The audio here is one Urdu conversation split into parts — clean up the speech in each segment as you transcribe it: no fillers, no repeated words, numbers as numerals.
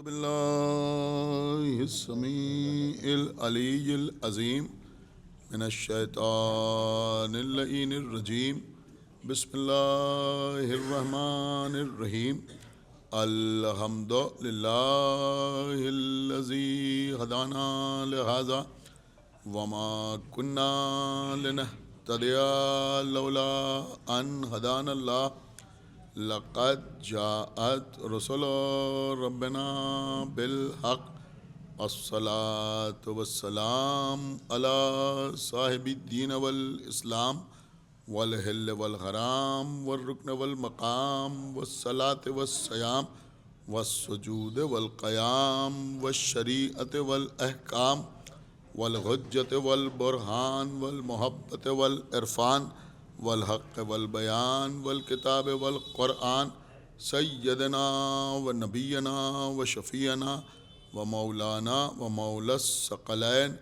بالله السميع العلي العظيم من الشيطان اللعين الرجيم بسم الله الرحمن الرحيم الحمد لله الذي هدانا لهذا وما كنا لنهتدي لولا أن هدانا الله لقد جاءت رسل ربنا بالحق الصلاة والسلام على صاحب الدين والإسلام والحل والحرام والركن والمقام والصلاة والصيام والسجود والقيام والشريعة والأحكام والحجة والبرهان والمحبة والعرفان والحق والبيان والكتاب والقرآن سيدنا ونبينا وشفيعنا ومولانا ومولى الثقلين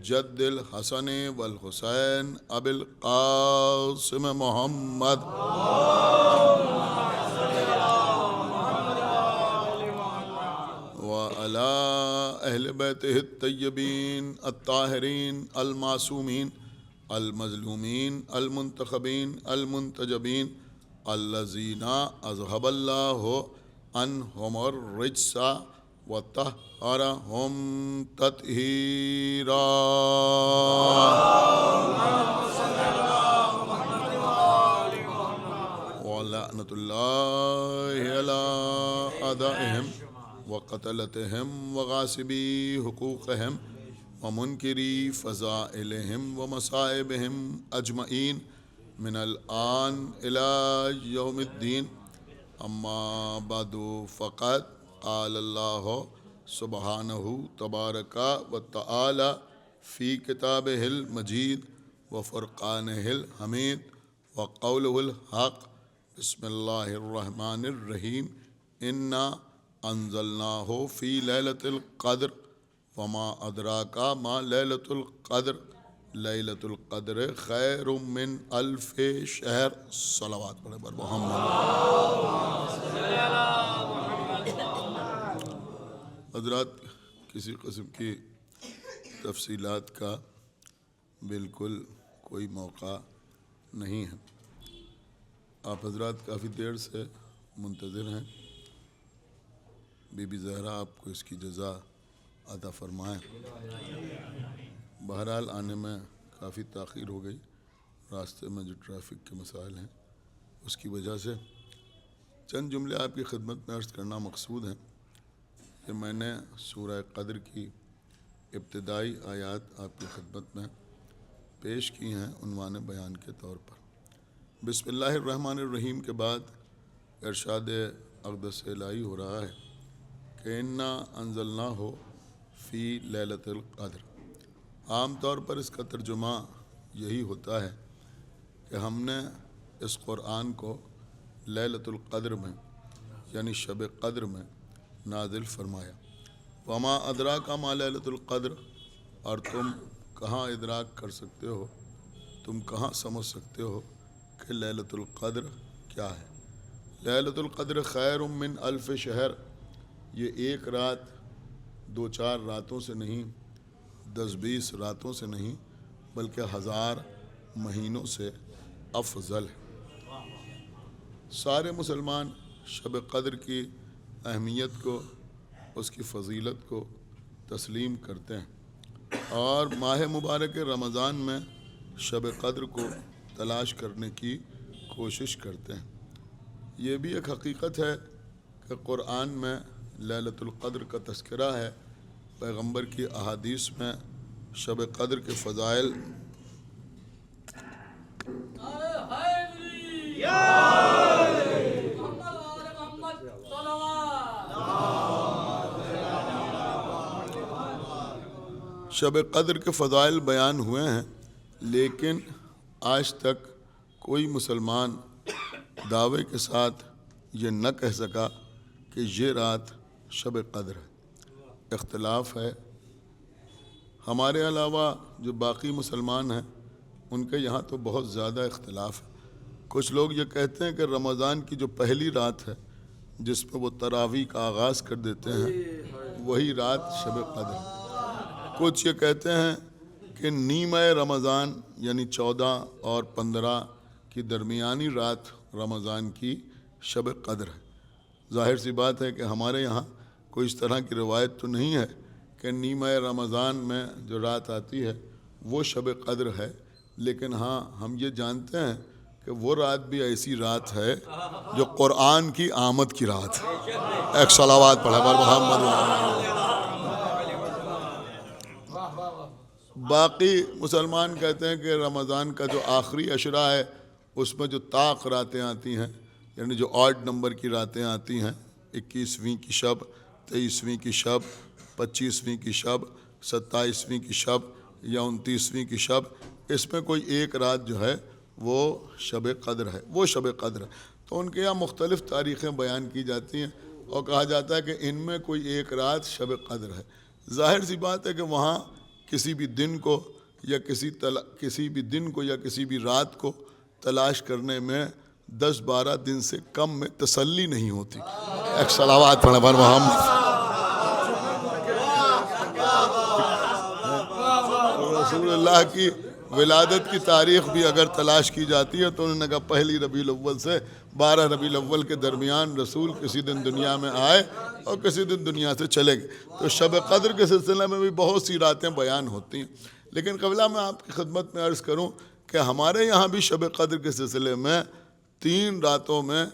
جد الحسن والحسين أبي القاسم محمد وعلى أهل بيته الطيبين الطاهرين المعصومين المظلومين المنتخبين المنتجبين الذين أذهب الله عنهم الرجس وطهرهم تطهيرا ولعنة الله على أعدائهم وقتلتهم وغاصبي حقوقهم ومنکری فضائلہم ومصائبہم اجمعین من الآن إلى یوم الدین اما بعد فقد قال اللہ سبحانہ تبارک وتعالی فی کتابہ المجید وفرقانہ الحمید وقولہ الحق بسم اللہ الرحمن الرحیم انا انزلناہ فی لیلۃ القدر وما ادراک ما لیلۃ القدر لیلۃ القدر خیر من الف شہر صلوات پڑھے بر محمد۔ حضرات، کسی قسم کی تفصیلات کا بالکل کوئی موقع نہیں ہے۔ آپ حضرات کافی دیر سے منتظر ہیں، بی بی زہرا آپ کو اس کی جزا عطا فرمائیں۔ بہرحال آنے میں کافی تاخیر ہو گئی، راستے میں جو ٹریفک کے مسائل ہیں اس کی وجہ سے۔ چند جملے آپ کی خدمت میں عرض کرنا مقصود ہیں کہ میں نے سورہ قدر کی ابتدائی آیات آپ کی خدمت میں پیش کی ہیں عنوان بیان کے طور پر۔ بسم اللہ الرحمن الرحیم کے بعد ارشاد اقدس الہی ہو رہا ہے کہ انا انزلناہ فی لیلۃ القدر۔ عام طور پر اس کا ترجمہ یہی ہوتا ہے کہ ہم نے اس قرآن کو لیلۃ القدر میں یعنی شب قدر میں نازل فرمایا۔ وما ادراک ما لیلۃ القدر، اور تم کہاں ادراک کر سکتے ہو، تم کہاں سمجھ سکتے ہو کہ لیلۃ القدر کیا ہے۔ لیلۃ القدر خیر من الف شہر، یہ ایک رات 2-4 راتوں سے نہیں، 10-20 راتوں سے نہیں، بلکہ 1000 مہینوں سے افضل ہے۔ سارے مسلمان شب قدر کی اہمیت کو، اس کی فضیلت کو تسلیم کرتے ہیں اور ماہ مبارک رمضان میں شب قدر کو تلاش کرنے کی کوشش کرتے ہیں۔ یہ بھی ایک حقیقت ہے کہ قرآن میں لیلۃ القدر کا تذکرہ ہے، پیغمبر کی احادیث میں شب قدر کے فضائل شب قدر کے فضائل بیان ہوئے ہیں، لیکن آج تک کوئی مسلمان دعوے کے ساتھ یہ نہ کہہ سکا کہ یہ رات شب قدر ہے۔ اختلاف ہے، ہمارے علاوہ جو باقی مسلمان ہیں ان کے یہاں تو بہت زیادہ اختلاف ہے۔ کچھ لوگ یہ کہتے ہیں کہ رمضان کی جو پہلی رات ہے جس پہ وہ تراویح کا آغاز کر دیتے ہیں وہی رات شب قدر ہے۔ کچھ یہ کہتے ہیں کہ نیمہ رمضان یعنی 14 اور 15 کی درمیانی رات رمضان کی شب قدر ہے۔ ظاہر سی بات ہے کہ ہمارے یہاں کوئی اس طرح کی روایت تو نہیں ہے کہ نیمہ رمضان میں جو رات آتی ہے وہ شب قدر ہے، لیکن ہاں ہم یہ جانتے ہیں کہ وہ رات بھی ایسی رات ہے جو قرآن کی آمد کی رات ہے۔ ایک صلوات پڑھا بر محمد۔ باقی مسلمان کہتے ہیں کہ رمضان کا جو آخری عشرہ ہے اس میں جو طاق راتیں آتی ہیں، یعنی جو آڈ نمبر کی راتیں آتی ہیں، 21ویں کی شب، 23ویں کی شب، 25ویں کی شب، 27ویں کی شب یا 29ویں کی شب، اس میں کوئی ایک رات جو ہے وہ شب قدر ہے، وہ شب قدر ہے۔ تو ان کے یہاں مختلف تاریخیں بیان کی جاتی ہیں اور کہا جاتا ہے کہ ان میں کوئی ایک رات شب قدر ہے۔ ظاہر سی بات ہے کہ وہاں کسی بھی دن کو یا کسی بھی رات کو تلاش کرنے میں 10-12 دن سے کم میں تسلی نہیں ہوتی۔ ایک صلوات پڑھیں بر محمد۔ رسول اللہ کی ولادت کی تاریخ بھی اگر تلاش کی جاتی ہے تو انہوں نے کہا پہلی ربیع الاول سے 12 ربیع الاول کے درمیان رسول کسی دن دنیا میں آئے اور کسی دن دنیا سے چلے گئے۔ تو شب قدر کے سلسلے میں بھی بہت سی راتیں بیان ہوتی ہیں، لیکن قبلہ میں آپ کی خدمت میں عرض کروں کہ ہمارے یہاں بھی شب قدر کے سلسلے میں 3 راتوں میں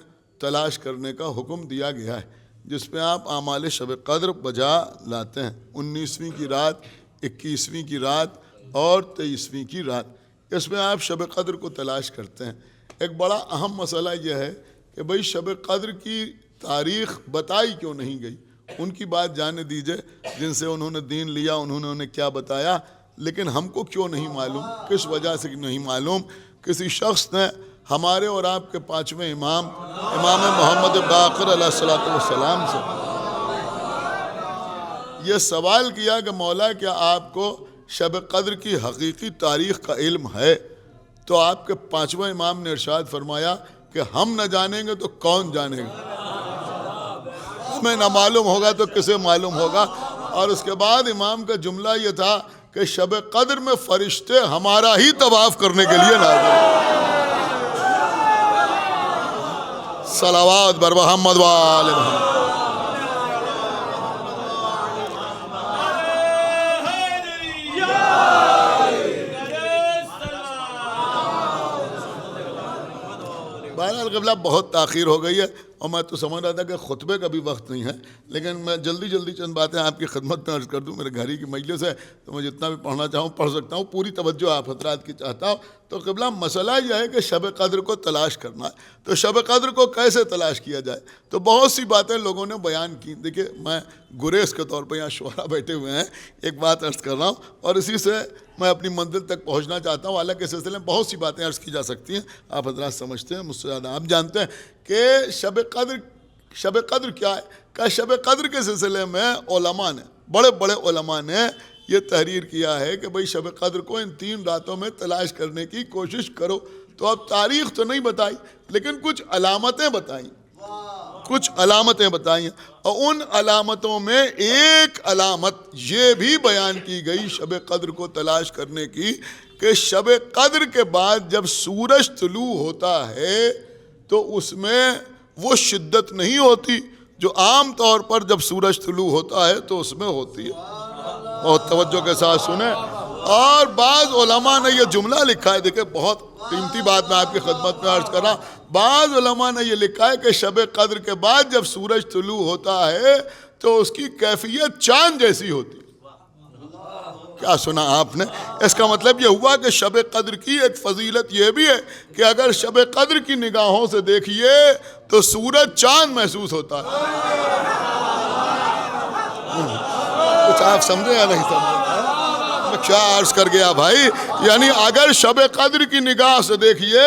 تلاش کرنے کا حکم دیا گیا ہے، جس میں آپ اعمال شب قدر بجا لاتے ہیں۔ 19ویں کی رات، 21ویں کی رات اور 23ویں کی رات، اس میں آپ شب قدر کو تلاش کرتے ہیں۔ ایک بڑا اہم مسئلہ یہ ہے کہ بھئی شب قدر کی تاریخ بتائی کیوں نہیں گئی؟ ان کی بات جانے دیجئے، جن سے انہوں نے دین لیا، انہوں نے انہیں کیا بتایا، لیکن ہم کو کیوں نہیں معلوم؟ کس وجہ سے نہیں معلوم؟ کسی شخص نے ہمارے اور آپ کے 5ویں امام محمد باقر علیہ السلام سے یہ سوال کیا کہ مولا کیا آپ کو شب قدر کی حقیقی تاریخ کا علم ہے؟ تو آپ کے 5ویں امام نے ارشاد فرمایا کہ ہم نہ جانیں گے تو کون جانے گا؟ ہمیں نہ معلوم ہوگا تو کسے معلوم ہوگا؟ اور اس کے بعد امام کا جملہ یہ تھا کہ شب قدر میں فرشتے ہمارا ہی طواف کرنے کے لیے نازل ہیں۔ صلوات بر محمد و آل محمد۔ بہرحال قبلہ بہت تاخیر ہو گئی ہے اور میں تو سمجھ رہا تھا کہ خطبے کا بھی وقت نہیں ہے، لیکن میں جلدی چند باتیں آپ کی خدمت میں عرض کر دوں۔ میرے گھر ہی کی مجلس ہے تو میں جتنا بھی پڑھنا چاہوں پڑھ سکتا ہوں، پوری توجہ آپ حضرات کی چاہتا ہوں۔ تو قبلہ مسئلہ یہ ہے کہ شب قدر کو تلاش کرنا ہے، تو شب قدر کو کیسے تلاش کیا جائے؟ تو بہت سی باتیں لوگوں نے بیان کی۔ دیکھیے میں گریز کے طور پہ یہاں شعراء بیٹھے ہوئے ہیں، ایک بات عرض کر رہا ہوں اور اسی سے میں اپنی منزل تک پہنچنا چاہتا ہوں۔ حالانکہ سلسلے میں بہت سی باتیں عرض کی جا سکتی ہیں، آپ حضرات سمجھتے ہیں، مجھ سے زیادہ آپ جانتے ہیں کہ شب قدر کیا ہے۔ کہ شب قدر کے سلسلے میں علماء نے، بڑے علماء نے یہ تحریر کیا ہے کہ بھئی شب قدر کو ان 3 راتوں میں تلاش کرنے کی کوشش کرو۔ تو اب تاریخ تو نہیں بتائی لیکن کچھ علامتیں بتائیں، اور ان علامتوں میں ایک علامت یہ بھی بیان کی گئی شب قدر کو تلاش کرنے کی کہ شب قدر کے بعد جب سورج طلوع ہوتا ہے تو اس میں وہ شدت نہیں ہوتی جو عام طور پر جب سورج طلوع ہوتا ہے تو اس میں ہوتی ہے۔ بہت توجہ کے ساتھ سنیں۔ اور بعض علماء نے یہ جملہ لکھا ہے، دیکھیں بہت قیمتی بات میں آپ کی خدمت میں عرض کر رہا ہوں، بعض علماء نے یہ لکھا ہے کہ شب قدر کے بعد جب سورج طلوع ہوتا ہے تو اس کی کیفیت چاند جیسی ہوتی ہے۔ کیا سنا آپ نے؟ اس کا مطلب یہ ہوا کہ شب قدر کی ایک فضیلت یہ بھی ہے کہ اگر شب قدر کی نگاہوں سے دیکھیے تو سورج چاند محسوس ہوتا ہے۔ کچھ آپ سمجھے یا نہیں سمجھے؟ میں کیا عرض کر گیا بھائی؟ یعنی اگر شب قدر کی نگاہ سے دیکھیے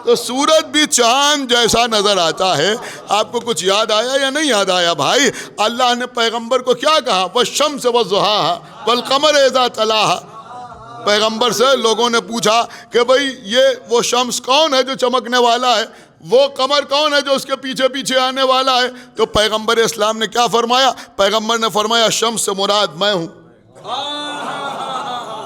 تو سورج بھی چاند جیسا نظر آتا ہے۔ آپ کو کچھ یاد آیا یا نہیں یاد آیا بھائی؟ اللہ نے پیغمبر کو کیا کہا؟ وَالشَّمْسِ وَضُحَاهَا وَالْقَمَرِ إِذَا تَلَاهَا۔ پیغمبر سے لوگوں نے پوچھا کہ بھئی یہ وہ شمس کون ہے جو چمکنے والا ہے؟ وہ قمر کون ہے جو اس کے پیچھے پیچھے آنے والا ہے؟ تو پیغمبر اسلام نے کیا فرمایا؟ پیغمبر نے فرمایا شمس سے مراد میں ہوں،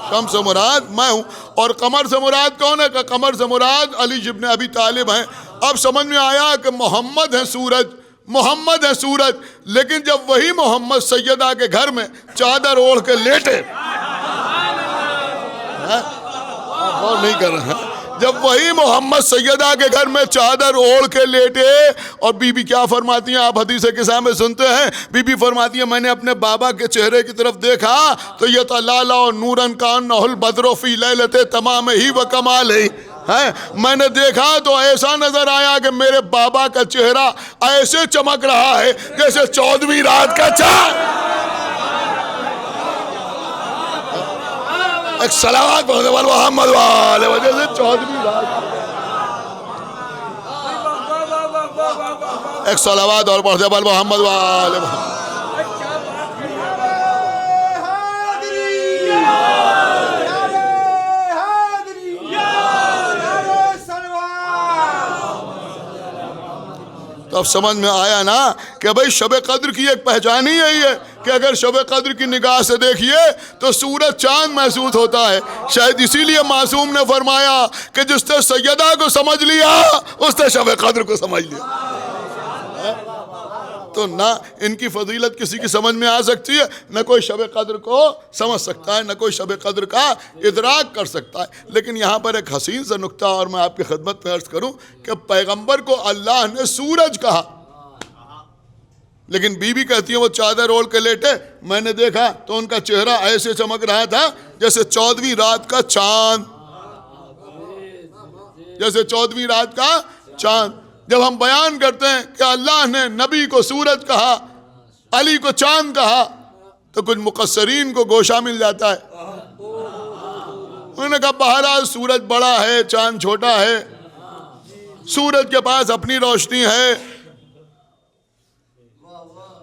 شمس سے مراد میں ہوں۔ اور قمر سے مراد کون ہے؟ کہ قمر سے مراد علی ابن ابی طالب ہیں۔ اب سمجھ میں آیا کہ محمد ہے سورج، محمد ہے سورج، لیکن جب وہی محمد سیدہ کے گھر میں چادر اوڑھ کے لیٹے، غور نہیں کر رہے ہیں، جب وہی محمد سیدہ کے گھر میں چادر اوڑھ کے لیٹے، اور بی بی کیا فرماتی ہیں؟ آپ حدیث قصہ میں سنتے ہیں، بی بی فرماتی ہیں میں نے اپنے بابا کے چہرے کی طرف دیکھا تو یتلالہ نوراً کانہ البدر فی لیلۃ تمام ہی و کمال ہی، میں نے دیکھا تو ایسا نظر آیا کہ میرے بابا کا چہرہ ایسے چمک رہا ہے جیسے 14ویں رات کا چاند۔ ایک صلوات پڑھنے والے محمد والے وجہ سے 14ویں رات، ایک صلوات اور پڑھنے والے محمد والے محمد۔ تو اب سمجھ میں آیا نا کہ بھئی شب قدر کی ایک پہچان ہی یہی ہے کہ اگر شب قدر کی نگاہ سے دیکھیے تو سورج چاند محسوس ہوتا ہے۔ شاید اسی لیے معصوم نے فرمایا کہ جس نے سیدہ کو سمجھ لیا اس نے شب قدر کو سمجھ لیا۔ تو نہ ان کی فضیلت کسی کی سمجھ میں آ سکتی ہے، نہ کوئی شب قدر کو سمجھ سکتا ہے، نہ کوئی شب قدر کا ادراک کر سکتا ہے۔ لیکن یہاں پر ایک حسین سا نکتہ اور میں آپ کی خدمت میں عرض کروں کہ پیغمبر کو اللہ نے سورج کہا، لیکن بی بی کہتی ہے وہ چادر اوڑھ کے لیٹے، میں نے دیکھا تو ان کا چہرہ ایسے چمک رہا تھا جیسے 14ویں رات کا چاند، جیسے 14ویں رات کا چاند۔ جب ہم بیان کرتے ہیں کہ اللہ نے نبی کو سورج کہا، علی کو چاند کہا، تو کچھ مقصرین کو گوشہ مل جاتا ہے۔ انہوں نے کہا بہرحال سورج بڑا ہے، چاند چھوٹا ہے، سورج کے پاس اپنی روشنی ہے،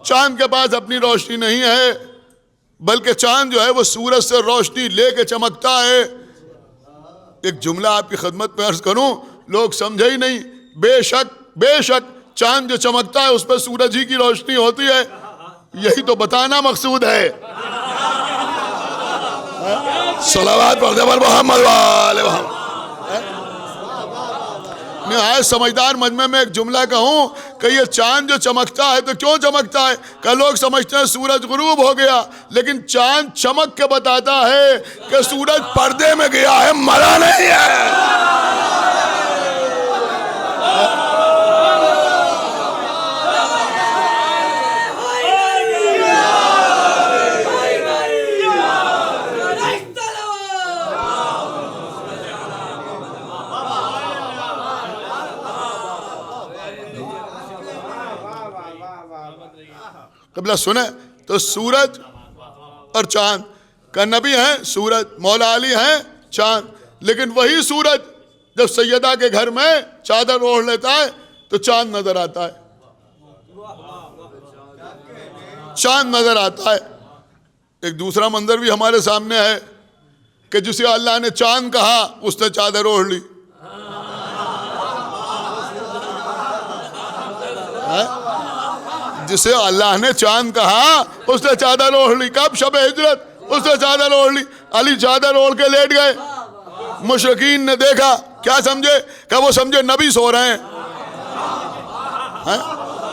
چاند کے پاس اپنی روشنی نہیں ہے، بلکہ چاند جو ہے وہ سورج سے روشنی لے کے چمکتا ہے۔ ایک جملہ آپ کی خدمت میں عرض کروں، لوگ سمجھے ہی نہیں۔ بے شک چاند جو چمکتا ہے اس پہ سورج ہی کی روشنی ہوتی ہے، یہی تو بتانا مقصود ہے۔ صلوات پڑھنے والے محمد والے محمد۔ نہایت سمجھدار مجمع میں ایک جملہ کہوں کہ یہ چاند جو چمکتا ہے تو کیوں چمکتا ہے؟ کہ لوگ سمجھتے ہیں سورج غروب ہو گیا، لیکن چاند چمک کے بتاتا ہے کہ سورج پردے میں گیا ہے، مرا نہیں ہے۔ قبلہ سنیں تو سورج اور چاند کا نبی ہیں سورج، مولا علی ہیں چاند، لیکن وہی سورج جب سیدہ کے گھر میں چادر اوڑھ لیتا ہے تو چاند نظر آتا ہے، چاند نظر آتا ہے۔ ایک دوسرا منظر بھی ہمارے سامنے ہے کہ جسے اللہ نے چاند کہا اس نے چادر اوڑھ لی۔ جسے اللہ نے چاند کہا اس نے چادر اوڑھ لی۔ کب؟ شب ہجرت اس نے چادر اوڑھ لی۔ علی چادر اوڑھ کے لیٹ گئے، مشرکین نے دیکھا، کیا سمجھے؟ کہ وہ سمجھے نبی سو رہے ہیں۔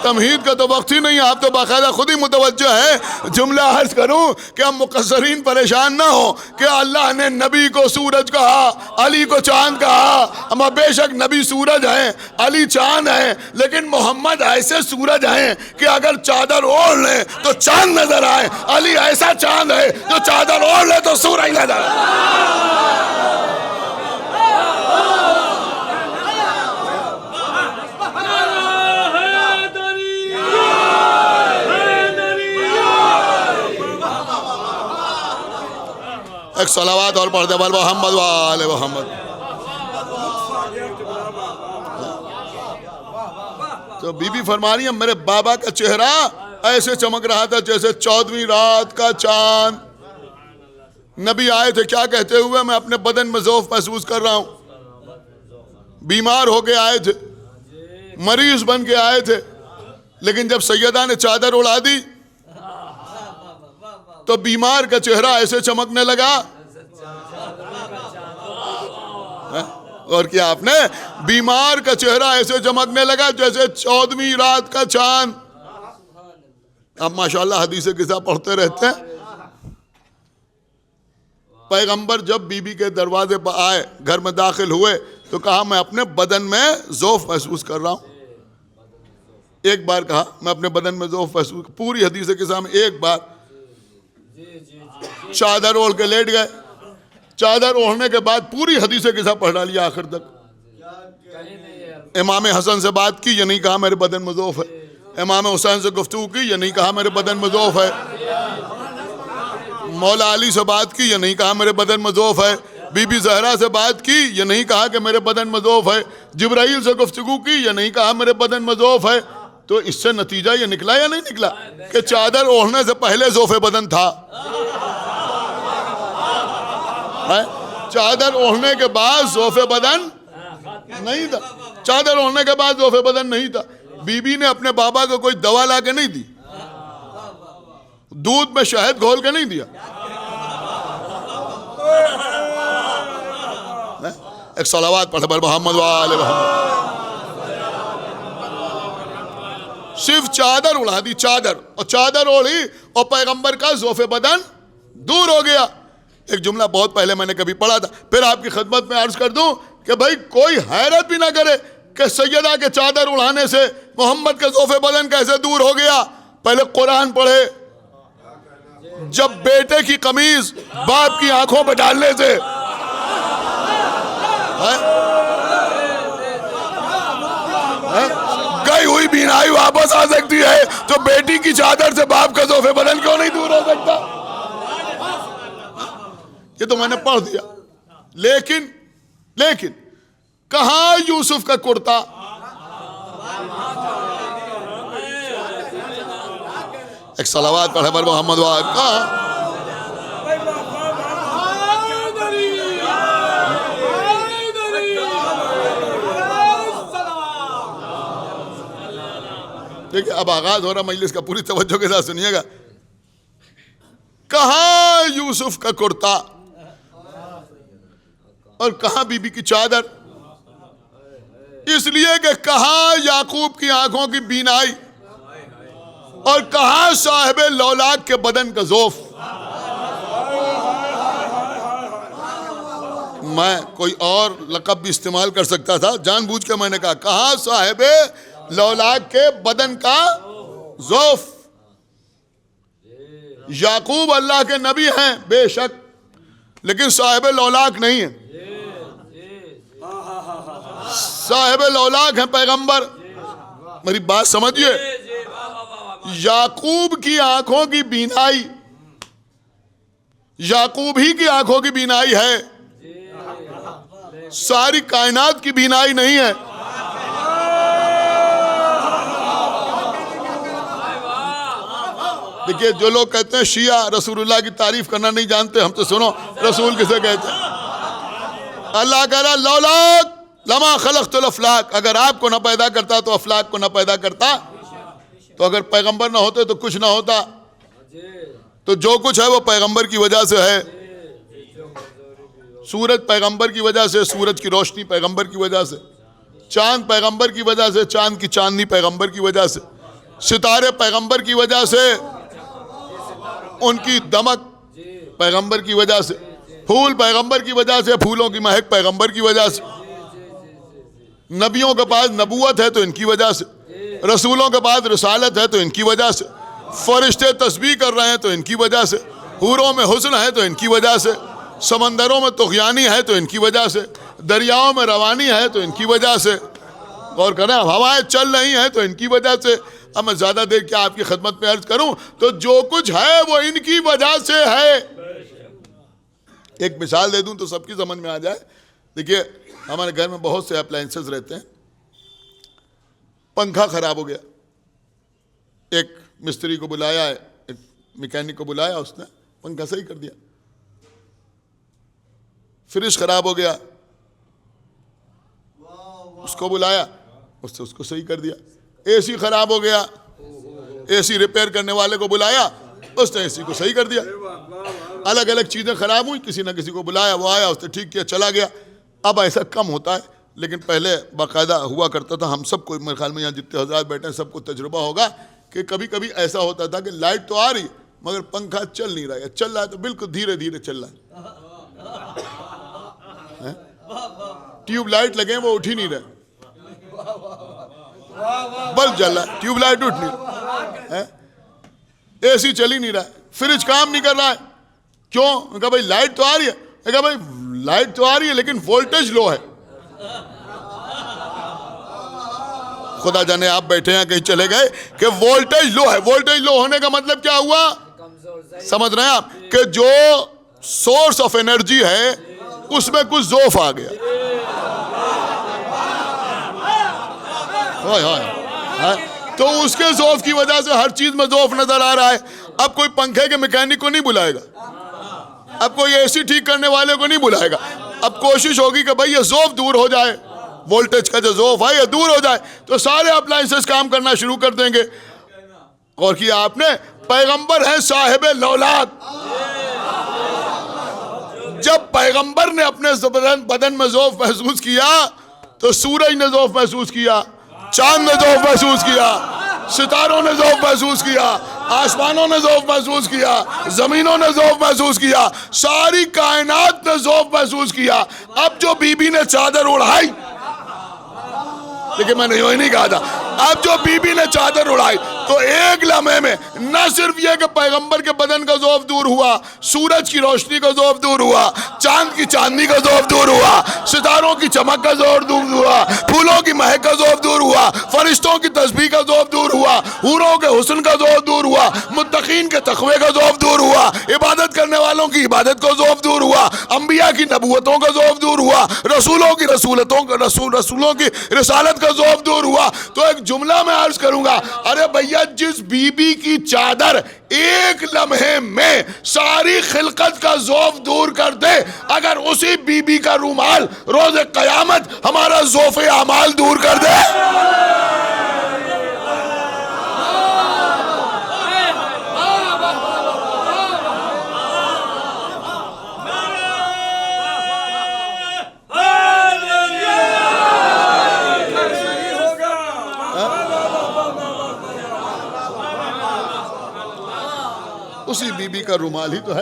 تمہید کا تو وقت ہی نہیں، آپ تو باقاعدہ خود ہی متوجہ ہیں۔ جملہ عرض کروں کہ ہم مقصرین پریشان نہ ہو کہ اللہ نے نبی کو سورج کہا، علی کو چاند کہا۔ اما بے شک نبی سورج ہیں، علی چاند ہیں، لیکن محمد ایسے سورج ہیں کہ اگر چادر اوڑھ لیں تو چاند نظر آئے، علی ایسا چاند ہے جو چادر اوڑھ لے تو سورج نظر آئے۔ ایک صلوات اور پڑھ دے بل محمد وآل محمد۔ تو بی بی فرما رہی ہے میرے بابا کا چہرہ ایسے چمک رہا تھا جیسے 14ویں رات کا چاند۔ نبی آئے تھے کیا کہتے ہوئے؟ میں اپنے بدن میں ضعف محسوس کر رہا ہوں، بیمار ہو کے آئے تھے، مریض بن کے آئے تھے، لیکن جب سیدہ نے چادر اڑا دی تو بیمار کا چہرہ ایسے چمکنے لگا. اور کیا آپ نے؟ بیمار کا چہرہ ایسے چمکنے لگا جیسے 14ویں رات کا چاند. اب ماشاءاللہ حدیث قصہ پڑھتے رہتے ہیں. پیغمبر جب بی بی کے دروازے پر آئے، گھر میں داخل ہوئے تو کہا میں اپنے بدن میں ذوف محسوس کر رہا ہوں. ایک بار کہا میں اپنے بدن میں ذوف محسوس. پوری حدیث قصہ میں ایک بار چادر اوڑھ کے لیٹ گئے. چادر اوڑھنے کے بعد پوری حدیث قصہ پڑھ ڈالی آخر تک. امام حسن سے بات کی، یہ نہیں کہا میرے بدن میں ذوف ہے. امام حسین سے گفتگو کی، یہ نہیں کہا میرے بدن میں ذوف ہے. مولا علی سے بات کی، یہ نہیں کہا میرے بدن میں ذوف ہے. بی بی زہرا سے بات کی، یہ نہیں کہا کہ میرے بدن میں ذوف ہے. جبرائیل سے گفتگو کی، یہ نہیں کہا میرے بدن میں ذوف ہے. تو اس سے نتیجہ یہ نکلا یا نہیں نکلا کہ چادر اوڑھنے سے پہلے ذوف بدن تھا؟ چادر اوڑھنے کے بعد ذوف بدن نہیں تھا. چادر اوڑھنے کے بعد ذوف بدن نہیں تھا. بی بی نے اپنے بابا کو کوئی دوا لا کے نہیں دی، دودھ میں شہد گھول کے نہیں دیا. ایک صلوات پڑھ بر محمد وآل محمد. صرف چادر اڑا دی، چادر، اور چادر اوڑھی اور پیغمبر کا ذوف بدن دور ہو گیا. ایک جملہ بہت پہلے میں نے کبھی پڑھا تھا، پھر آپ کی خدمت میں عرض کر دوں کہ بھائی کوئی حیرت بھی نہ کرے کہ سیدہ کے چادر اڑانے سے محمد کا ذوف بدن کیسے دور ہو گیا. پہلے قرآن پڑھے. جب بیٹے کی قمیض باپ کی آنکھوں پہ ڈالنے سے گئی ہوئی بینائی واپس آ سکتی ہے، تو بیٹی کی چادر سے باپ کا ذوف بدن کیوں نہیں دور ہو سکتا؟ یہ تو میں نے پڑھ دیا. لیکن کہاں یوسف کا کرتا؟ ایک صلوات پڑھے پر محمد کہاں؟ دیکھیں اب آغاز ہو رہا مجلس کا، پوری توجہ کے ساتھ سنیے گا. کہاں یوسف کا کرتا اور کہاں بی بی کی چادر؟ اس لیے کہ کہاں یعقوب کی آنکھوں کی بینائی اور کہاں صاحب لولاک کے بدن کا ذوف. میں کوئی اور لقب بھی استعمال کر سکتا تھا، جان بوجھ کے میں نے کہا کہاں صاحب لولاک کے بدن کا ذوف. یعقوب اللہ کے نبی ہیں بے شک، لیکن صاحب لولاک نہیں ہیں. صاحب لولاک ہیں پیغمبر. میری بات سمجھیے. یعقوب کی آنکھوں کی بینائی، یعقوب ہی کی آنکھوں کی بینائی ہے، ساری کائنات کی بینائی نہیں ہے. دیکھیے جو لوگ کہتے ہیں شیعہ رسول اللہ کی تعریف کرنا نہیں جانتے، ہم تو سنو رسول کسے کہتے ہیں. اللہ کہہ رہا لولاک لما خلقت الافلاک، اگر آپ کو نہ پیدا کرتا تو افلاک کو نہ پیدا کرتا. تو اگر پیغمبر نہ ہوتے تو کچھ نہ ہوتا. تو جو کچھ ہے وہ پیغمبر کی وجہ سے ہے. سورج پیغمبر کی وجہ سے، سورج کی روشنی پیغمبر کی وجہ سے. چاند پیغمبر کی وجہ سے، چاند کی چاندنی پیغمبر کی وجہ سے. ستارے پیغمبر کی وجہ سے، ان کی دمک پیغمبر کی وجہ سے. پھول پیغمبر کی وجہ سے، پھولوں کی مہک پیغمبر کی وجہ سے. نبیوں کے پاس نبوت ہے تو ان کی وجہ سے، رسولوں کے پاس رسالت ہے تو ان کی وجہ سے، فرشتے تسبیح کر رہے ہیں تو ان کی وجہ سے، حوروں میں حسن ہے تو ان کی وجہ سے، سمندروں میں طغیانی ہے تو ان کی وجہ سے، دریاؤں میں روانی ہے تو ان کی وجہ سے. غور کریں، ہوائیں چل رہی ہیں تو ان کی وجہ سے. اب میں زیادہ دیر کیا آپ کی خدمت میں عرض کروں، تو جو کچھ ہے وہ ان کی وجہ سے ہے. ایک مثال دے دوں تو سب کی سمجھ میں آ جائے. دیکھیے ہمارے گھر میں بہت سے اپلائنسز رہتے ہیں. پنکھا خراب ہو گیا، ایک مستری کو بلایا ہے، ایک میکینک کو بلایا، اس نے پنکھا صحیح کر دیا. فریج خراب ہو گیا، اس کو بلایا، اس سے اس کو صحیح کر دیا. اے سی خراب ہو گیا, اے سی ریپیئر کرنے والے کو بلایا, اس نے اے سی کو صحیح کر دیا. الگ الگ چیزیں خراب ہوئی, کسی نہ کسی کو بلایا, وہ آیا, اس نے ٹھیک کیا, چلا گیا. اب ایسا کم ہوتا ہے, لیکن پہلے باقاعدہ ہوا کرتا تھا. ہم سب کو, میرے خیال میں یہاں جتنے حضرات بیٹھے ہیں سب کو تجربہ ہوگا کہ کبھی کبھی ایسا ہوتا تھا کہ لائٹ تو آ رہی مگر پنکھا چل نہیں رہا ہے, چل رہا ہے تو بالکل دھیرے دھیرے چل رہا ہے. ٹیوب لائٹ لگے وہ اٹھ ہی نہیں رہے, بلب جل رہا ہے, ٹیوب لائٹ اٹھ نہیں, اے سی چل ہی نہیں رہا ہے, فریج کام نہیں کر رہا ہے. کیوں؟ میں کہا بھائی لائٹ تو آ رہی ہے. میں کہا بھائی لائٹ تو آ رہی ہے لیکن وولٹیج لو ہے. خدا جانے آپ بیٹھے ہیں کہیں چلے گئے کہ وولٹیج لو ہے. وولٹیج لو ہونے کا مطلب کیا ہوا؟ سمجھ رہے ہیں آپ کہ جو سورس آف انرجی ہے اس میں کچھ ضعف آ گیا. تو اس کے ضعف کی وجہ سے ہر چیز میں ضعف نظر آ رہا ہے. اب کوئی پنکھے کے میکینک کو نہیں بلائے گا, اب کوئی اے سی ٹھیک کرنے والے کو نہیں بلائے گا. اب کوشش ہوگی کہ بھئی یہ ضعف دور ہو جائے, وولٹیج کا جو ضعف ہے یہ دور ہو جائے, تو سارے اپلائنسز کام کرنا شروع کر دیں گے. اور کیا آپ نے, پیغمبر ہیں صاحب لولاد. جب پیغمبر نے اپنے بدن میں ضعف محسوس کیا تو سورج نے ضعف محسوس کیا, چاند نے ضعف محسوس کیا, ستاروں نے ضعف محسوس کیا, آسمانوں نے ضعف محسوس کیا, زمینوں نے ضعف محسوس کیا, ساری کائنات نے ضعف محسوس کیا. اب جو بی بی نے چادر اڑائی, لیکن میں نے یوں ہی نہیں کہا تھا, اب جو بی بی نے چادر اڑائی تو ایک لمحے میں نہ صرف یہ کہ پیغمبر کے بدن کا ضعف دور ہوا, سورج کی روشنی کا ضعف دور ہوا, چاند کی چاندنی کا ضعف دور ہوا, ستاروں کی چمک کا ضعف دور ہوا, پھولوں کی مہک کا ضعف دور ہوا, فرشتوں کی تسبیح کا ضعف دور ہوا, حوروں کے حسن کا ضعف دور ہوا, متقین کے تقوی کا ضعف دور ہوا, عبادت کرنے والوں کی عبادت کا ضعف دور ہوا, انبیاء کی نبوتوں کا ضعف دور ہوا, رسولوں کی رسولوں کی رسالت کا ضعف دور ہوا. تو ایک جملہ میں عرض کروں گا, ارے بھیا جس بی بی کی چادر ایک لمحے میں ساری خلقت کا ضعف دور کر دے, اگر اسی بی بی کا رومال روز قیامت ہمارا ضعف اعمال دور کر دے. اسی بی بی کا رومال ہی تو ہے.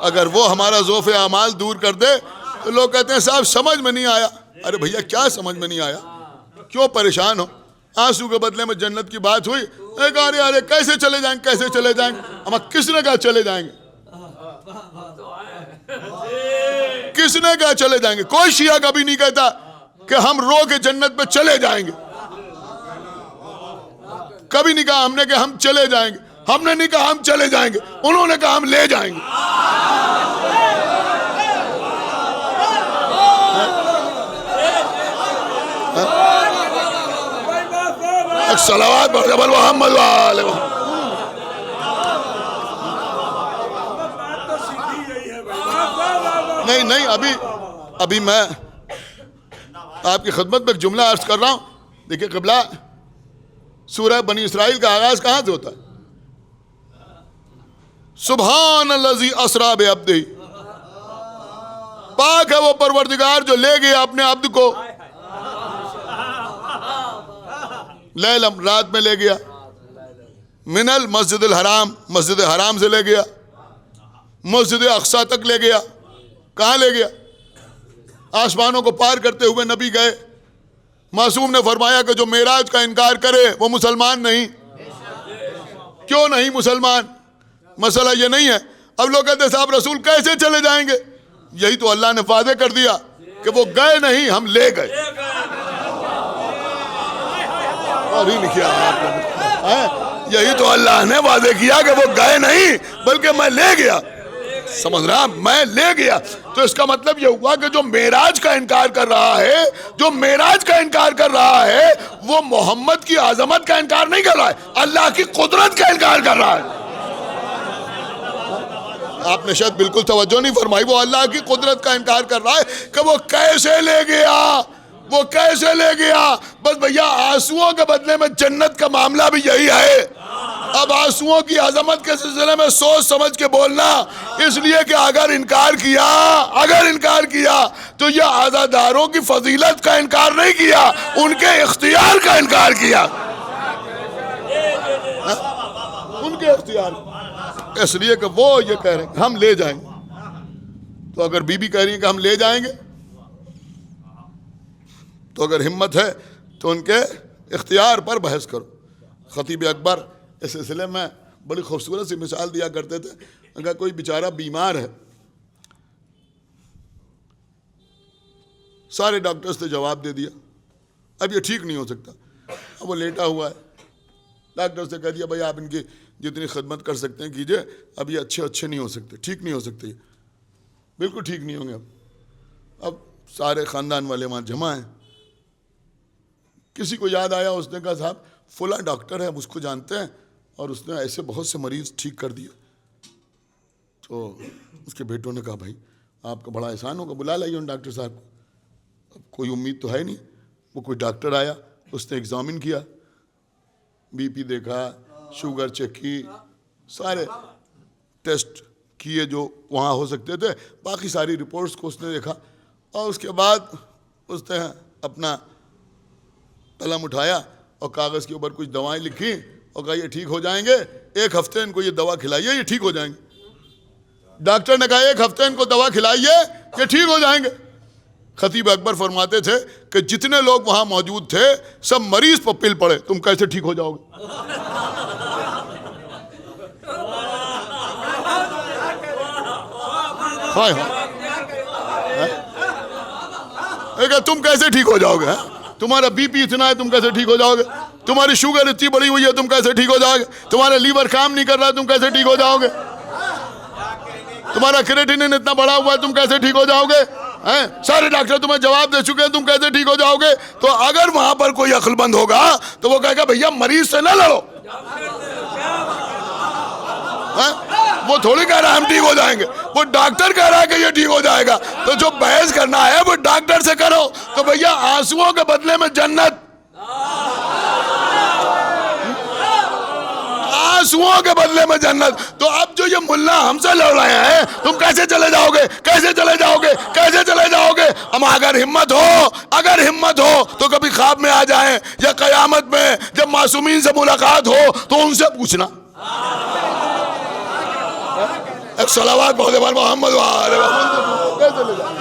اگر وہ ہمارا ضعف اعمال دور کر دے تو لوگ کہتے ہیں صاحب سمجھ میں نہیں آیا. ارے بھیا کیا سمجھ میں نہیں آیا, کیوں پریشان ہو؟ آنسو کے بدلے میں جنت کی بات ہوئی, ارے کیسے چلے جائیں گے, کیسے چلے جائیں گے؟ ہم کس نے کہا چلے جائیں گے, کس نے کہا چلے جائیں گے؟ کوئی شیعہ کبھی نہیں کہتا کہ ہم رو کے جنت پہ چلے جائیں گے, کبھی نہیں کہا ہم نے کہ ہم چلے جائیں گے. ہم نے نہیں کہا ہم چلے جائیں گے, انہوں نے کہا ہم لے جائیں گے. صلوات بر محمد وآلہ محمد. نہیں ابھی میں آپ کی خدمت میں ایک جملہ عرض کر رہا ہوں. دیکھیں قبلہ, سورہ بنی اسرائیل کا آغاز کہاں سے ہوتا ہے؟ سبحان الذی اسریٰ بعبدہ, پاک ہے وہ پروردگار جو لے گیا اپنے عبد کو لیلم, رات میں لے گیا, من المسجد الحرام, مسجد حرام سے لے گیا, مسجد اقصیٰ تک لے گیا. کہاں لے گیا؟ آسمانوں کو پار کرتے ہوئے نبی گئے. معصوم نے فرمایا کہ جو معراج کا انکار کرے وہ مسلمان نہیں. کیوں نہیں مسلمان؟ مسئلہ یہ نہیں ہے. اب لوگ کہتے ہیں صاحب رسول کیسے چلے جائیں گے؟ یہی تو اللہ نے واضح کر دیا کہ وہ گئے نہیں, ہم لے گئے. اور ہی لکھیا یہی تو اللہ نے واضح کیا کہ وہ گئے نہیں بلکہ میں لے گیا. سمجھ رہا, میں لے گیا. تو اس کا مطلب یہ ہوا کہ جو معراج کا انکار کر رہا ہے, جو معراج کا انکار کر رہا ہے, وہ محمد کی عظمت کا انکار نہیں کر رہا ہے, اللہ کی قدرت کا انکار کر رہا ہے. آپ نے شاید بالکل توجہ نہیں فرمائی. وہ اللہ کی قدرت کا انکار کر رہا ہے کہ وہ کیسے لے گیا. وہ کیسے لے گیا؟ بس بھیا آنسوؤں کے بدلے میں جنت کا معاملہ بھی یہی ہے۔ اب آنسوؤں کی عظمت کے سلسلے میں سوچ سمجھ کے بولنا، اس لیے کہ اگر انکار کیا تو یہ عزاداروں کی فضیلت کا انکار نہیں کیا، ان کے اختیار کا انکار کیا، ان کے اختیار، اس لیے کہ وہ یہ کہہ رہے ہیں کہ ہم لے جائیں گے۔ تو اگر بی بی کہہ رہی ہیں کہ ہم لے جائیں گے، تو اگر ہمت ہے تو ان کے اختیار پر بحث کرو۔ خطیب اکبر اس سلسلے میں بڑی خوبصورت سی مثال دیا کرتے تھے، اگر کوئی بیچارہ بیمار ہے، سارے ڈاکٹرز نے جواب دے دیا اب یہ ٹھیک نہیں ہو سکتا، اب وہ لیٹا ہوا ہے، ڈاکٹر سے کہہ دیا بھائی آپ ان کی جتنی خدمت کر سکتے ہیں کیجئے، اب یہ اچھے نہیں ہو سکتے، ٹھیک نہیں ہو سکتے، بالکل ٹھیک نہیں ہوں گے۔ اب سارے خاندان والے وہاں جمع ہیں، کسی کو یاد آیا، اس نے کہا صاحب فلاں ڈاکٹر ہے، ہم اس کو جانتے ہیں اور اس نے ایسے بہت سے مریض ٹھیک کر دیے۔ تو اس کے بیٹوں نے کہا بھائی آپ کا بڑا احسان ہوگا، بلا لائیے ان ڈاکٹر صاحب کو۔ اب کوئی امید تو ہے نہیں، وہ کوئی ڈاکٹر آیا، اس نے ایگزامن کیا، بی پی دیکھا، شوگر چیک کی، سارے ٹیسٹ کیے جو وہاں ہو سکتے تھے، باقی ساری رپورٹس کو اس نے دیکھا، اور اس کے بعد اس نے اپنا قلم اٹھایا اور کاغذ کے اوپر کچھ دوائیں لکھی اور کہا یہ ٹھیک ہو جائیں گے، 1 ہفتے ان کو یہ دوا کھلائیے، یہ ٹھیک ہو جائیں گے۔ ڈاکٹر نے کہا 1 ہفتے ان کو دوا کھلائیے، یہ ٹھیک ہو جائیں گے۔ خطیب اکبر فرماتے تھے کہ جتنے لوگ وہاں موجود تھے سب مریض پر پل پڑے، تم کیسے ٹھیک ہو جاؤ گے؟ تم کیسے ٹھیک ہو جاؤ گے؟ تمہارا بی پی اتنا ہے، تم کیسے ٹھیک ہو جاؤ گے؟ تمہاری شوگر اتنی بڑی ہوئی ہے، تم کیسے ٹھیک ہو جاؤ گے؟ تمہارا لیور کام نہیں کر رہا ہے، تم کیسے ٹھیک ہو جاؤ گے؟ تمہارا کریٹینن اتنا بڑا ہوا ہے، تم کیسے ٹھیک ہو جاؤ گے؟ سارے ڈاکٹر تمہیں جواب دے چکے ہیں، تم کیسے ٹھیک ہو جاؤ گے؟ تو اگر وہاں پر کوئی عقل مند ہوگا تو وہ کہے گا بھیا مریض سے نہ لڑو، وہ تھوڑی کہہ رہا ہے ہم ٹھیک ہو جائیں گے، وہ ڈاکٹر کہہ رہا ہے کہ یہ ٹھیک ہو جائے گا، تو جو بحث کرنا ہے وہ ڈاکٹر سے کرو۔ تو بھیا آنسوؤں کے بدلے میں جنت، آنسوؤں کے بدلے میں جنت۔ تو اب جو یہ ملا ہم سے لڑ رہے ہیں، تم کیسے چلے جاؤ گے، کیسے چلے جاؤ گے، کیسے چلے جاؤ گے؟ اما اگر ہمت ہو تو کبھی خواب میں آ جائیں یا قیامت میں جب معصومین سے ملاقات ہو تو ان سے پوچھنا۔ ایک صلوات پڑھ دے بار محمد وآلہ محمد، کیسے لے جاؤ؟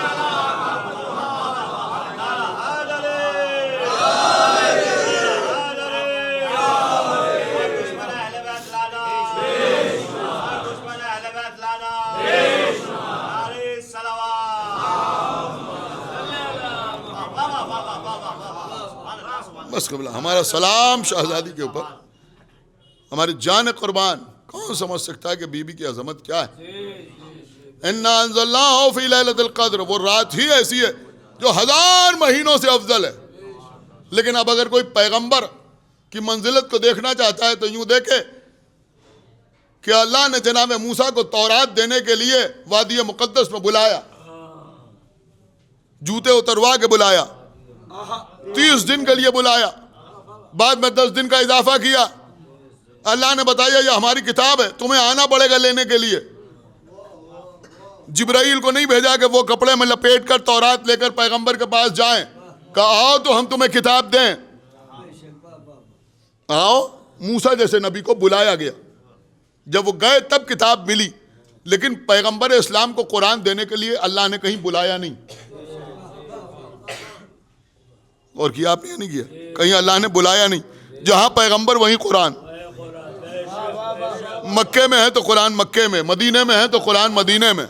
بس قبلہ ہمارا سلام شہزادی کے اوپر، ہماری جان قربان۔ کون سمجھ سکتا ہے کہ بی بی کی عظمت کیا ہے؟ اِنَّا أَنزَلْنَاهُ فِي لَيْلَةِ الْقَدْرِ، وہ رات ہی ایسی ہے جو 1000 مہینوں سے افضل ہے۔ لیکن اب اگر کوئی پیغمبر کی منزلت کو دیکھنا چاہتا ہے تو یوں دیکھے کہ اللہ نے جناب موسیٰ کو تورات دینے کے لیے وادی مقدس میں بلایا، جوتے اتروا کے بلایا، 30 دن کے لیے بلایا، بعد میں 10 دن کا اضافہ کیا۔ اللہ نے بتایا یہ ہماری کتاب ہے، تمہیں آنا پڑے گا لینے کے لیے۔ جبرائیل کو نہیں بھیجا کہ وہ کپڑے میں لپیٹ کر تورات لے کر پیغمبر کے پاس جائیں، کہا آؤ تو ہم تمہیں کتاب دیں۔ آؤ، موسیٰ جیسے نبی کو بلایا گیا، جب وہ گئے تب کتاب ملی، لیکن پیغمبر اسلام کو قرآن دینے کے لیے اللہ نے کہیں بلایا نہیں۔ اور کیا آپ نے نہیں کیا؟ کہیں اللہ نے بلایا نہیں، جہاں پیغمبر وہیں قرآن۔ مکے میں ہے تو قرآن مکے میں، مدینے میں ہے تو قرآن مدینے میں،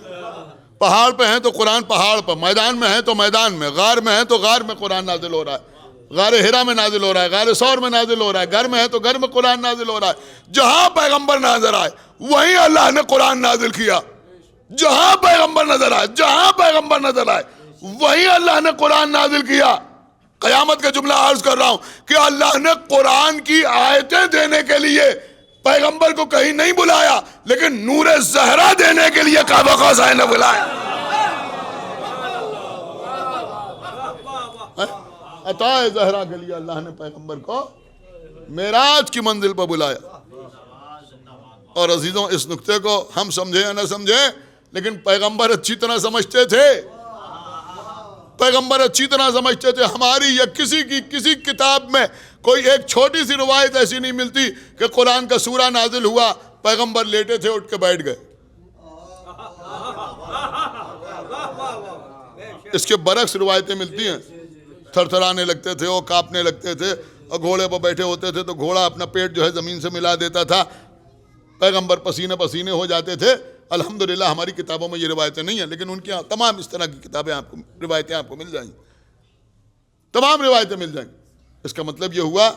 پہاڑ پہ ہیں تو قرآن پہاڑ پر، میدان میں ہے تو میدان میں، غار میں ہے تو غار میں قرآن نازل ہو رہا ہے، غار ہرا میں نازل ہو رہا ہے، غار ثور میں نازل ہو رہا ہے، گھر میں ہے تو گھر میں قرآن نازل ہو رہا ہے۔ جہاں پیغمبر نظر آئے وہیں اللہ نے قرآن نازل کیا، جہاں پیغمبر نظر آئے، جہاں پیغمبر نظر آئے وہیں اللہ نے قرآن نازل کیا۔ قیامت کا جملہ عرض کر رہا ہوں کہ اللہ نے قرآن کی آیتیں دینے کے لیے پیغمبر کو کہیں نہیں بلایا، لیکن نور زہرا دینے کے لیے کعبہ قوسین نے بلایا۔ عطا زہرا کے لیے اللہ نے پیغمبر کو معراج کی منزل پر بلایا. اور عزیزوں اس نقطے کو ہم سمجھے یا نہ سمجھے لیکن پیغمبر اچھی طرح سمجھتے تھے. پیغمبر اچھی طرح سمجھتے تھے. ہماری یا کسی کتاب میں کوئی ایک چھوٹی سی روایت ایسی نہیں ملتی کہ قرآن کا سورہ نازل ہوا, پیغمبر لیٹے تھے, اٹھ کے بیٹھ گئے. اس کے برعکس روایتیں ملتی ہیں. تھر تھرانے لگتے تھے, وہ کانپنے لگتے تھے, اور گھوڑے پر بیٹھے ہوتے تھے تو گھوڑا اپنا پیٹ جو ہے زمین سے ملا دیتا تھا. پیغمبر پسینے پسینے ہو جاتے تھے. الحمدللہ ہماری کتابوں میں یہ روایتیں نہیں ہیں, لیکن ان کی تمام اس طرح کی کتابیں روایتیں آپ کو مل جائیں گی. تمام روایتیں مل جائیں گی. اس کا مطلب یہ ہوا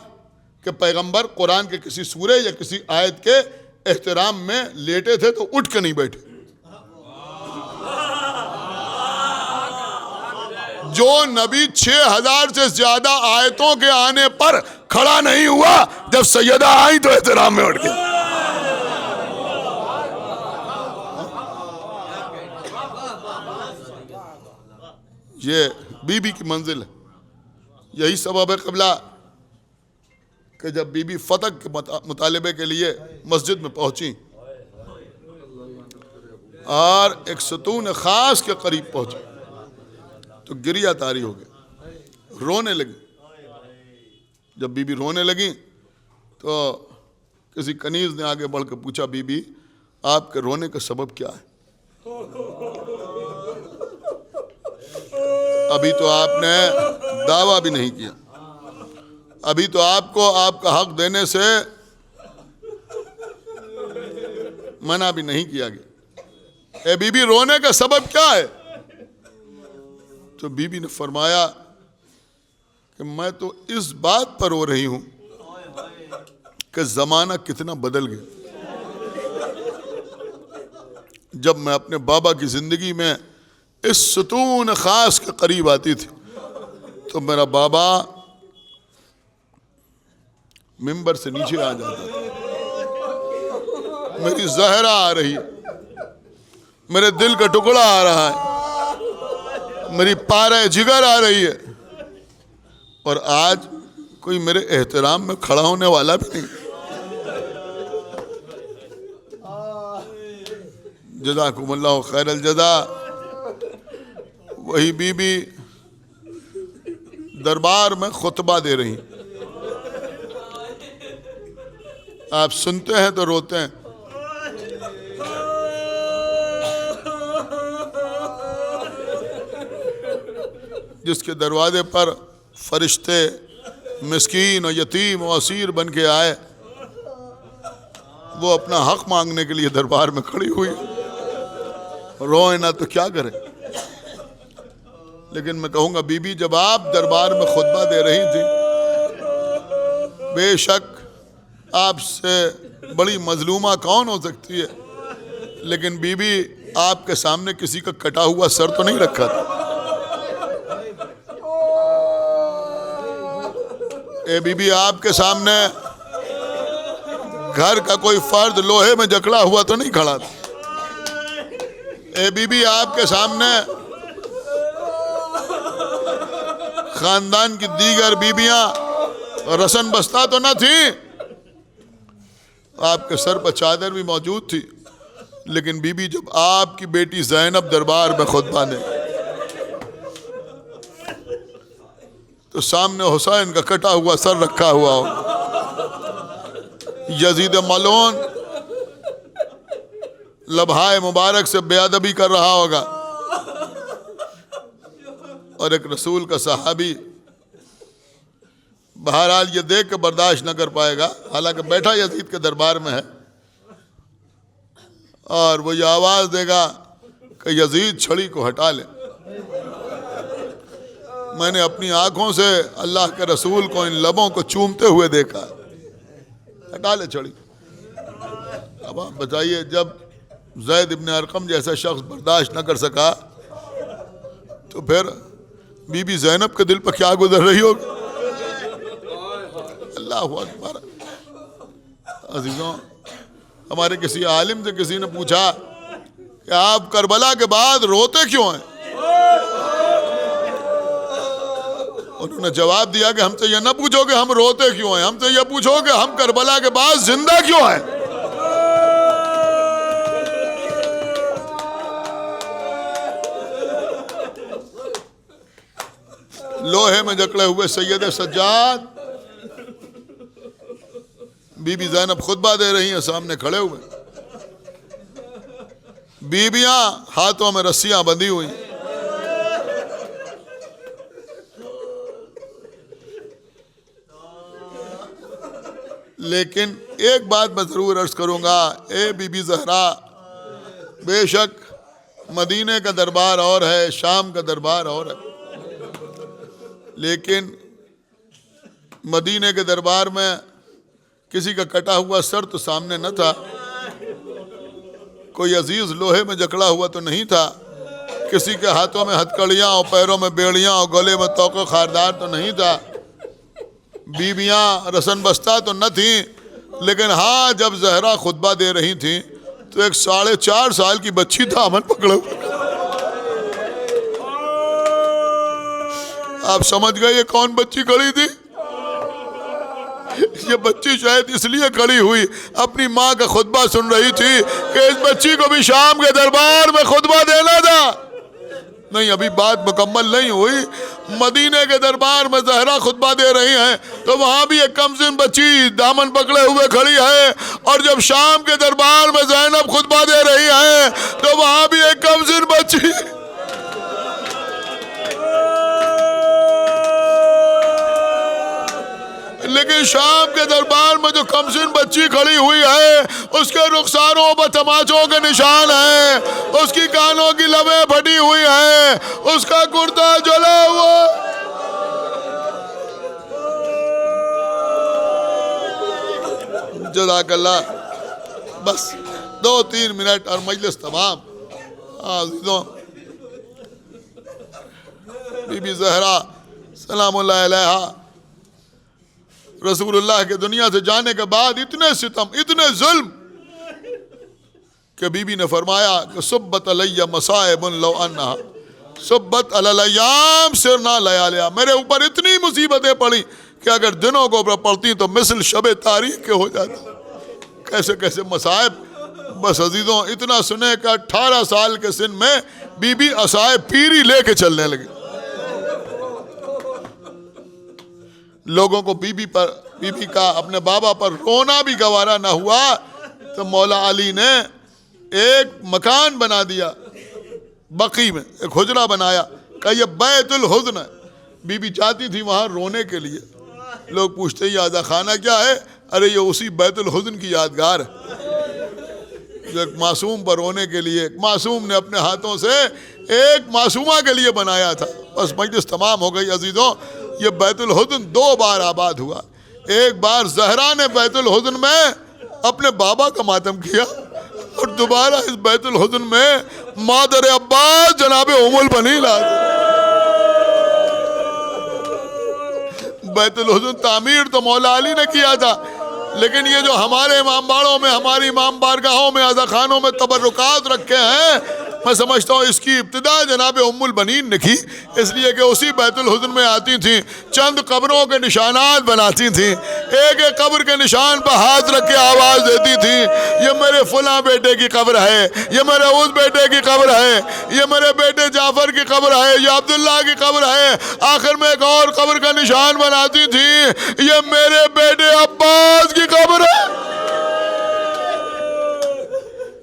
کہ پیغمبر قرآن کے کسی سورے یا کسی آیت کے احترام میں لیٹے تھے تو اٹھ کے نہیں بیٹھے. جو نبی 6000 سے زیادہ آیتوں کے آنے پر کھڑا نہیں ہوا, جب سیدہ آئی تو احترام میں اٹھ گئے. یہ بی بی کی منزل ہے. یہی سبب ہے قبلہ کہ جب بی بی فتح کے مطالبے کے لیے مسجد میں پہنچی اور ایک ستون خاص کے قریب پہنچی تو گریہ طاری ہو گئی, رونے لگی. جب بی بی رونے لگی تو کسی کنیز نے آگے بڑھ کے پوچھا, بی بی آپ کے رونے کا سبب کیا ہے؟ ابھی تو آپ نے دعویٰ بھی نہیں کیا, ابھی تو آپ کو آپ کا حق دینے سے منع بھی نہیں کیا گیا. اے بی بی رونے کا سبب کیا ہے؟ تو بی بی نے فرمایا کہ میں تو اس بات پر رو رہی ہوں کہ زمانہ کتنا بدل گیا. جب میں اپنے بابا کی زندگی میں اس ستون خاص کے قریب آتی تھی تو میرا بابا منبر سے نیچے آ جاتا تھا. میری زہرا آ رہی ہے, میرے دل کا ٹکڑا آ رہا ہے, میری پارہ جگر آ رہی ہے, اور آج کوئی میرے احترام میں کھڑا ہونے والا بھی نہیں. جزاکم اللہ خیر الجزا. وہی بی بی دربار میں خطبہ دے رہی. آپ سنتے ہیں تو روتے ہیں. جس کے دروازے پر فرشتے مسکین و یتیم و اسیر بن کے آئے, وہ اپنا حق مانگنے کے لیے دربار میں کھڑی ہوئی. روئے نہ تو کیا کرے. لیکن میں کہوں گا بی بی جب آپ دربار میں خطبہ دے رہی تھی, بے شک آپ سے بڑی مظلومہ کون ہو سکتی ہے, لیکن بی بی آپ کے سامنے کسی کا کٹا ہوا سر تو نہیں رکھا تھا. اے بی بی آپ کے سامنے گھر کا کوئی فرد لوہے میں جکڑا ہوا تو نہیں کھڑا تھا. اے بی بی آپ کے سامنے خاندان کی دیگر بیویاں رسن بستہ تو نہ تھیں, آپ کے سر پر چادر بھی موجود تھی, لیکن بی بی جب آپ کی بیٹی زینب دربار میں خطبہ دے تو سامنے حسین کا کٹا ہوا سر رکھا ہوا ہو. یزید ملعون لبہائے مبارک سے بے ادبی کر رہا ہوگا, اور ایک رسول کا صحابی بہرحال یہ دیکھ کے برداشت نہ کر پائے گا, حالانکہ بیٹھا یزید کے دربار میں ہے, اور وہ یہ آواز دے گا کہ یزید چھڑی کو ہٹا لے. میں نے اپنی آنکھوں سے اللہ کے رسول کو ان لبوں کو چومتے ہوئے دیکھا, ہٹا لے چھڑی. اب آپ بتائیے, جب زید ابن ارقم جیسا شخص برداشت نہ کر سکا تو پھر بی بی زینب کے دل پر کیا گزر رہی ہوگی. اللہ اکبر. عزیزوں, ہمارے کسی عالم سے کسی نے پوچھا کہ آپ کربلا کے بعد روتے کیوں ہیں؟ انہوں نے جواب دیا کہ ہم سے یہ نہ پوچھو کہ ہم روتے کیوں ہیں، ہم سے یہ پوچھو کہ ہم کربلا کے بعد زندہ کیوں ہیں۔ لوہے میں جکڑے ہوئے سید سجاد، بی بی زینب خطبہ دے رہی ہیں، سامنے کھڑے ہوئے بیویاں ہاتھوں میں رسیاں بندھی ہوئی۔ لیکن ایک بات میں ضرور عرض کروں گا، اے بی بی زہرا، بے شک مدینے کا دربار اور ہے، شام کا دربار اور ہے، لیکن مدینے کے دربار میں کسی کا کٹا ہوا سر تو سامنے نہ تھا، کوئی عزیز لوہے میں جکڑا ہوا تو نہیں تھا، کسی کے ہاتھوں میں ہتھکڑیاں اور پیروں میں بیڑیاں اور گلے میں توق خاردار تو نہیں تھا، بیویاں رسن بستہ تو نہ تھیں، لیکن ہاں جب زہرا خطبہ دے رہی تھیں تو ایک 4.5 سال کی بچی دامن پکڑے ہوئے۔ آپ سمجھ گئے یہ کون بچی کھڑی تھی؟ یہ بچی شاید اس لیے کھڑی ہوئی اپنی ماں کا خطبہ سن رہی تھی کہ اس بچی کو بھی شام کے دربار میں خطبہ دینا تھا۔ نہیں، ابھی بات مکمل نہیں ہوئی۔ مدینے کے دربار میں زہرا خطبہ دے رہی ہیں تو وہاں بھی ایک کمسن بچی دامن پکڑے ہوئے کھڑی ہے، اور جب شام کے دربار میں زینب خطبہ دے رہی ہیں تو وہاں بھی ایک کمسن بچی۔ لیکن شام کے دربار میں جو کمسن بچی کھڑی ہوئی ہے اس کے رخساروں پر تماچوں کے نشان ہیں، اس کی کانوں کی لبیں پھٹی ہوئی ہیں، اس کا کرتا جلا ہوا۔ جزاک اللہ۔ بس 2-3 منٹ اور مجلس تمام۔ عزیزوں، بی بی زہرا سلام اللہ علیہا رسول اللہ کے دنیا سے جانے کے بعد اتنے ستم، اتنے ظلم کہ بی بی نے فرمایا کہ سبت علی مصائب لو انہا سبت علی الیام سرنا لیالیا، میرے اوپر اتنی مصیبتیں پڑی کہ اگر دنوں کو اوپر پڑتی تو مثل شب تاریخ کے ہو جاتا۔ کیسے کیسے مصائب۔ بس عزیزوں، اتنا سنے کہ 18 سال کے سن میں بی بی عصائے پیری لے کے چلنے لگی۔ لوگوں کو بی بی کا اپنے بابا پر رونا بھی گوارا نہ ہوا تو مولا علی نے ایک مکان بنا دیا، بقی میں ایک حجرہ بنایا کہ یہ بیت الحزن ہے۔ بی بی جاتی تھی وہاں رونے کے لیے، لوگ پوچھتے یہ آزا خانہ کیا ہے؟ ارے یہ اسی بیت الحزن کی یادگار ہے جو ایک معصوم پر رونے کے لیے ایک معصوم نے اپنے ہاتھوں سے ایک معصومہ کے لیے بنایا تھا۔ بس مجلس تمام ہو گئی عزیزوں۔ یہ بیت الحزن 2 بار آباد ہوا۔ ایک بار زہرا نے بیت الحزن میں اپنے بابا کا ماتم کیا، اور دوبارہ اس بیت الحزن میں مادر عباس جناب ام البنین لا دی۔ بیت الحزن تعمیر تو مولا علی نے کیا تھا، لیکن یہ جو ہمارے امام باڑوں میں، ہماری امام بارگاہوں میں، عزا خانوں میں تبرکات رکھے ہیں، میں سمجھتا ہوں اس کی ابتدا جناب ام البنین نے کی، اس لیے کہ اسی بیت الحزن میں آتی تھیں، چند قبروں کے نشانات بناتی تھیں، ایک ایک قبر کے نشان پر ہاتھ رکھ کے آواز دیتی تھیں، یہ میرے فلاں بیٹے کی قبر ہے، یہ میرے اس بیٹے کی قبر ہے، یہ میرے بیٹے جعفر کی قبر ہے، یہ عبداللہ کی قبر ہے۔ آخر میں ایک اور قبر کا نشان بناتی تھیں، یہ میرے بیٹے عباس کی قبر ہے۔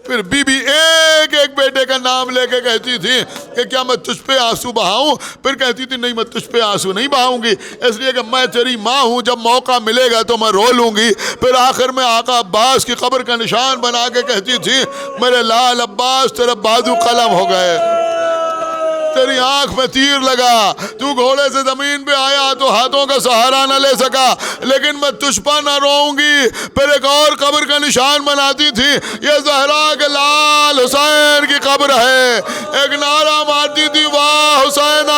پھر بی بی ایک ایک بیٹے کا نام لے کے کہتی تھی کہ کیا میں تجھ پہ آنسو بہاؤں؟ پھر کہتی تھی نہیں، میں تجھ پہ آنسو نہیں بہاؤں گی، اس لیے کہ میں تیری ماں ہوں، جب موقع ملے گا تو میں رو لوں گی۔ پھر آخر میں آقا عباس کی قبر کا نشان بنا کے کہتی تھی میرے لال عباس تیرے بازو قلم ہو گئے، تیری آنکھ میں تیر لگا، تو گھوڑے سے زمین پہ آیا تو ہاتھوں کا سہارا نہ لے سکا، لیکن میں تجھ پر نہ روؤں گی۔ پھر ایک اور قبر کا نشان بناتی تھی، یہ زہرا کے لال حسین کی قبر ہے، ایک نعرہ مارتی تھی واہ حسین